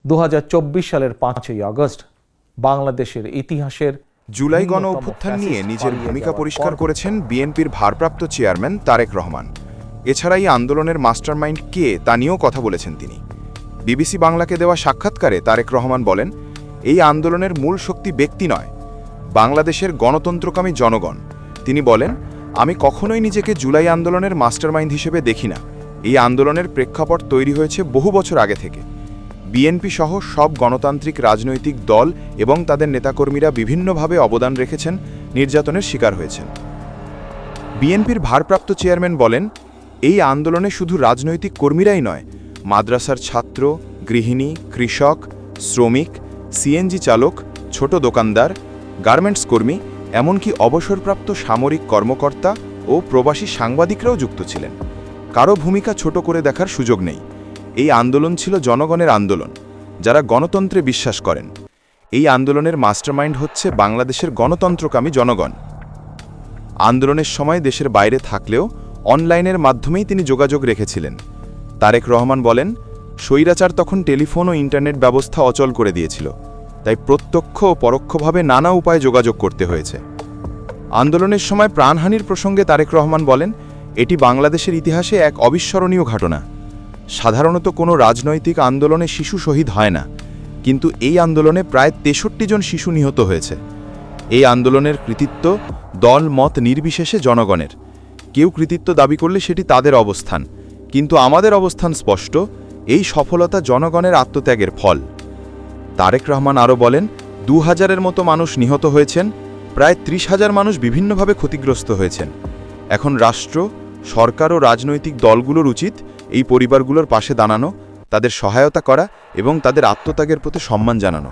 2024 সালের 5ই আগস্ট বাংলাদেশের ইতিহাসের জুলাই গণ অভ্যুত্থান নিয়ে নিজের ভূমিকা পরিষ্কার করেছেন বিএনপির ভারপ্রাপ্ত চেয়ারম্যান তারেক রহমান। এছাড়া এই আন্দোলনের মাস্টারমাইন্ড কে তা নিয়েও কথা বলেছেন তিনি। বিবিসি বাংলাকে দেওয়া সাক্ষাৎকারে তারেক রহমান বলেন, এই আন্দোলনের মূল শক্তি ব্যক্তি নয়, বাংলাদেশের গণতন্ত্রকামী জনগণ। তিনি বলেন, আমি কখনোই নিজেকে জুলাই আন্দোলনের মাস্টারমাইন্ড হিসেবে দেখি না। এই আন্দোলনের প্রেক্ষাপট তৈরি হয়েছে বহু বছর আগে থেকে। বিএনপি সহ সব গণতান্ত্রিক রাজনৈতিক দল এবং তাদের নেতাকর্মীরা বিভিন্নভাবে অবদান রেখেছেন, নির্যাতনের শিকার হয়েছেন। বিএনপির ভারপ্রাপ্ত চেয়ারম্যান বলেন, এই আন্দোলনে শুধু রাজনৈতিক কর্মীরাই নয়, মাদ্রাসার ছাত্র, গৃহিণী, কৃষক, শ্রমিক, সিএনজি চালক, ছোট দোকানদার, গার্মেন্টস কর্মী, এমনকি অবসরপ্রাপ্ত সামরিক কর্মকর্তা ও প্রবাসী সাংবাদিকরাও যুক্ত ছিলেন। কারো ভূমিকা ছোট করে দেখার সুযোগ নেই। এই আন্দোলন ছিল জনগণের আন্দোলন, যারা গণতন্ত্রে বিশ্বাস করেন। এই আন্দোলনের মাস্টারমাইন্ড হচ্ছে বাংলাদেশের গণতন্ত্রকামী জনগণ। আন্দোলনের সময় দেশের বাইরে থাকলেও অনলাইনের মাধ্যমেই তিনি যোগাযোগ রেখেছিলেন। তারেক রহমান বলেন, স্বৈরাচার তখন টেলিফোন ও ইন্টারনেট ব্যবস্থা অচল করে দিয়েছিল, তাই প্রত্যক্ষ ও পরোক্ষভাবে নানা উপায়ে যোগাযোগ করতে হয়েছে। আন্দোলনের সময় প্রাণহানির প্রসঙ্গে তারেক রহমান বলেন, এটি বাংলাদেশের ইতিহাসে এক অবিস্মরণীয় ঘটনা। সাধারণত কোনো রাজনৈতিক আন্দোলনে শিশু শহীদ হয় না, কিন্তু এই আন্দোলনে প্রায় 63 জন শিশু নিহত হয়েছে। এই আন্দোলনের কৃতিত্ব দল মত নির্বিশেষে জনগণের। কেউ কৃতিত্ব দাবি করলে সেটি তাদের অবস্থান, কিন্তু আমাদের অবস্থান স্পষ্ট, এই সফলতা জনগণের আত্মত্যাগের ফল। তারেক রহমান আরও বলেন, 2000-এর মতো মানুষ নিহত হয়েছেন, প্রায় 30,000 মানুষ বিভিন্নভাবে ক্ষতিগ্রস্ত হয়েছেন। এখন রাষ্ট্র, সরকার ও রাজনৈতিক দলগুলোর উচিত এই পরিবারগুলোর পাশে দাঁড়ানো, তাদের সহায়তা করা এবং তাদের আত্মত্যাগের প্রতি সম্মান জানানো।